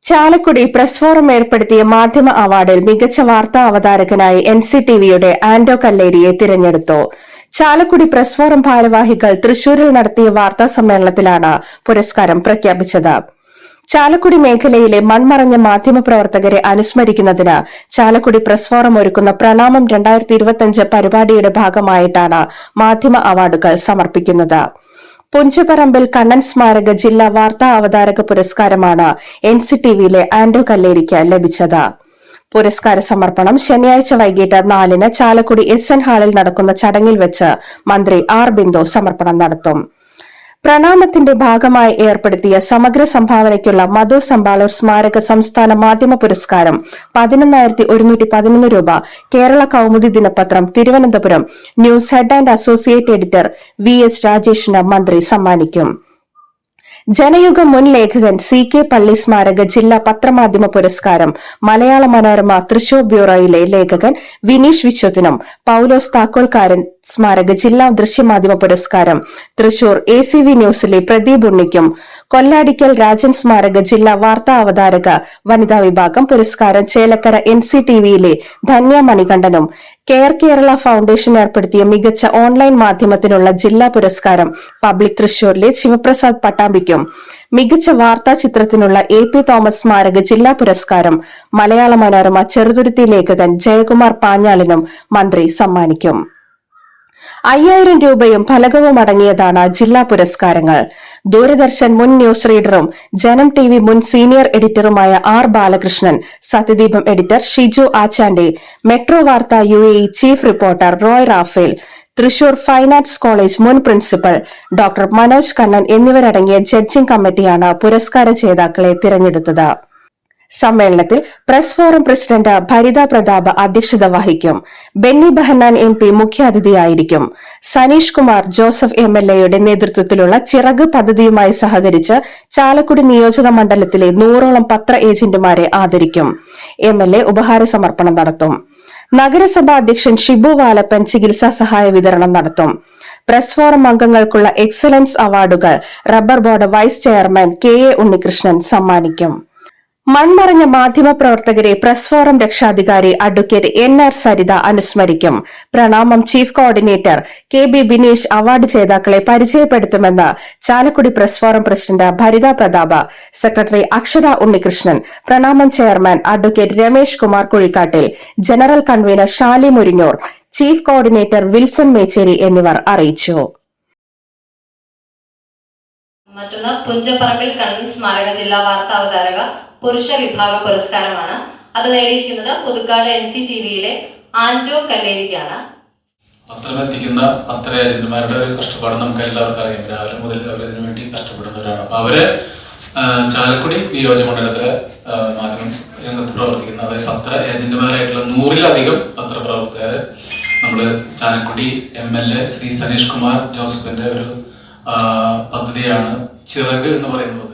Chalakudy press forum ഏർപ്പെടുത്തിയ മാധ്യമ അവാർഡിൽ മികച്ച വാർത്താ അവതാരകനായി NCTVയുടെ ആന്റോ കല്ലേരിയെ തിരഞ്ഞെടുത്തു. ചാലക്കുടി പ്രസ് ഫോറം ഭാരവാഹികൾ തൃശൂരിൽ നടത്തിയ വാർത്താ സമ്മേളനത്തിലാണ് പുരസ്കാരം പ്രഖ്യാപിച്ചത്. ചാലക്കുടി മേഖലയിലെ മൺമറഞ്ഞ മാധ്യമപ്രവർത്തകരെ അനുസ്മരിക്കുന്നതിന് ചാലക്കുടി പ്രസ് ഫോറം ഒരുക്കുന്ന പ്രണാമം 2025 പരിപാടിയുടെ ഭാഗമായിട്ടാണ് മാധ്യമ അവാർഡുകൾ സമർപ്പിക്കുന്നത്. പുഞ്ചപറമ്പിൽ കണ്ണൻ സ്മാരക ജില്ലാ വാർത്താ അവതാരക പുരസ്കാരമാണ് NCTVയിലെ ആന്റോ കല്ലേരിക്ക് ലഭിച്ചത്. പുരസ്കാര സമർപ്പണം ശനിയാഴ്ച വൈകിട്ട് 4-ന് ചാലക്കുടി SN ഹാളിൽ നടക്കുന്ന ചടങ്ങിൽ വെച്ച് മന്ത്രി R. ബിന്ദു സമർപ്പണം നടത്തും. പ്രണാമത്തിന്റെ ഭാഗമായി ഏർപ്പെടുത്തിയ സമഗ്ര സംഭാവനയ്ക്കുള്ള മധു സമ്പാളൂർ സ്മാരക സംസ്ഥാന മാധ്യമ പുരസ്കാരം 11,111 രൂപ കേരള കൗമുദി ദിനപത്രം Thiruvananthapuram news head and associate editor VS രാജേഷിന് മന്ത്രി സമ്മാനിക്കും. ജനയുഗം മുൻ ലേഖകൻ CK പള്ളി സ്മാരക ജില്ലാ പത്രമാധ്യമ പുരസ്കാരം മലയാള മനോരമ തൃശൂർ ബ്യൂറോയിലെ ലേഖകൻ വിനീഷ് വിശ്വത്തിനും, പൌലോസ് താക്കോൽക്കാരൻ സ്മാരക ജില്ലാ ദൃശ്യമാധ്യമ പുരസ്കാരം തൃശൂർ ACV ന്യൂസിലെ പ്രദീപ് ഉണ്ണിക്കും, കൊല്ലാടിക്കൽ രാജൻ സ്മാരക ജില്ലാ വാർത്താ അവതാരക വനിതാ വിഭാഗം പുരസ്കാരം ചേലക്കര NCTVയിലെ ധന്യ മണികണ്ഠനും, കെയർ കേരള ഫൌണ്ടേഷൻ ഏർപ്പെടുത്തിയ മികച്ച ഓൺലൈൻ മാധ്യമത്തിനുള്ള ജില്ലാ പുരസ്കാരം പബ്ലിക് തൃശൂരിലെ ശിവപ്രസാദ് പട്ടാമ്പിക്കും, മികച്ച വാർത്താ ചിത്രത്തിനുള്ള AP തോമസ് സ്മാരക ജില്ലാ പുരസ്കാരം മലയാള മനോരമ ചെറുതുരുത്തി ലേഖകൻ ജയകുമാർ പാഞ്ഞാലിനും മന്ത്രി സമ്മാനിക്കും. 5,000 രൂപയും ഫലകവും അടങ്ങിയതാണ് ജില്ലാ പുരസ്കാരങ്ങൾ. ദൂരദർശൻ മുൻ ന്യൂസ് റീഡറും ജനം TV മുൻ സീനിയർ എഡിറ്ററുമായ R. ബാലകൃഷ്ണൻ, സത്യദീപം എഡിറ്റർ ഷിജു ആച്ചാന്റെ, metro Vartha UAE chief reporter Roy Raphael, Thrissur fine arts college മുൻ പ്രിൻസിപ്പൽ ഡോക്ടർ മനോജ് കണ്ണൻ എന്നിവരടങ്ങിയ ജഡ്ജിംഗ് കമ്മിറ്റിയാണ് പുരസ്കാര ജേതാക്കളെ തിരഞ്ഞെടുത്തത്. സമ്മേളനത്തിൽ press forum president Bharitha Prathap അധ്യക്ഷത വഹിക്കും. ബെന്നി ബെഹന്നാൻ MP മുഖ്യാതിഥിയായിരിക്കും. സനീഷ് കുമാർ ജോസഫ് MLAയുടെ നേതൃത്വത്തിലുള്ള ചിറക് പദ്ധതിയുമായി സഹകരിച്ച് ചാലക്കുടി നിയോജക മണ്ഡലത്തിലെ 100ഓളം പത്ര ഏജന്റുമാരെ ആദരിക്കും. MLA ഉപഹാര സമർപ്പണം നടത്തും. നഗരസഭാ അധ്യക്ഷൻ ഷിബു വാലപ്പൻ ചികിത്സാ സഹായ വിതരണം നടത്തും. പ്രസ് ഫോറം അംഗങ്ങൾക്കുള്ള എക്സലൻസ് അവാർഡുകൾ rubber board vice chairman KA Unnikrishnan സമ്മാനിക്കും. മൺമറഞ്ഞ മാധ്യമപ്രവർത്തകരെ പ്രസ് ഫോറം രക്ഷാധികാരി അഡ്വക്കേറ്റ് NR സരിത അനുസ്മരിക്കും. Pranamam chief coordinator KB Bineesh award ജേതാക്കളെ പരിചയപ്പെടുത്തുമെന്ന് Chalakudy press forum president Bharitha Prathap, secretary Akshara Unnikrishnan, Pranamam chairman advocate Ramesh Kumar Kuzhikkattil, general convener Shali Murinjoor, chief coordinator Wilson Mecheri എന്നിവർ അറിയിച്ചു. മറ്റൊന്ന് പുഞ്ചപ്പറമ്പിൽ കണ്ണൻ സ്മാരക ജില്ലാ വാർത്താ അവതാരക പുരുഷ വിഭാഗം പുരസ്കാരമാണ്. അത് നേടിയിരിക്കുന്നത് പുതുക്കാട് NCTVയിലെ ആന്റോ കല്ലേരിക്കാണ്. പത്രമെത്തിക്കുന്ന പത്ര ഏജന്റുമാരുടെ ഒരു കഷ്ടപ്പാട് നമുക്ക് എല്ലാവർക്കും അറിയാം. രാവിലെ മുതൽ അവരതിനു വേണ്ടി കഷ്ടപ്പെടുന്നവരാണ്. അപ്പൊ അവര് ചാലക്കുടി നിയോജകമണ്ഡലത്തിലെ മാധ്യമ രംഗത്ത് പ്രവർത്തിക്കുന്ന, അതായത് പത്ര ഏജന്റുമാരായിട്ടുള്ള 100-ലധികം പത്രപ്രവർത്തകര് നമ്മള് ചാലക്കുടി MLA ശ്രീ സനീഷ് കുമാർ ജോസഫിന്റെ ഒരു പദ്ധതിയാണ് ചിറക് എന്ന് പറയുന്നത്.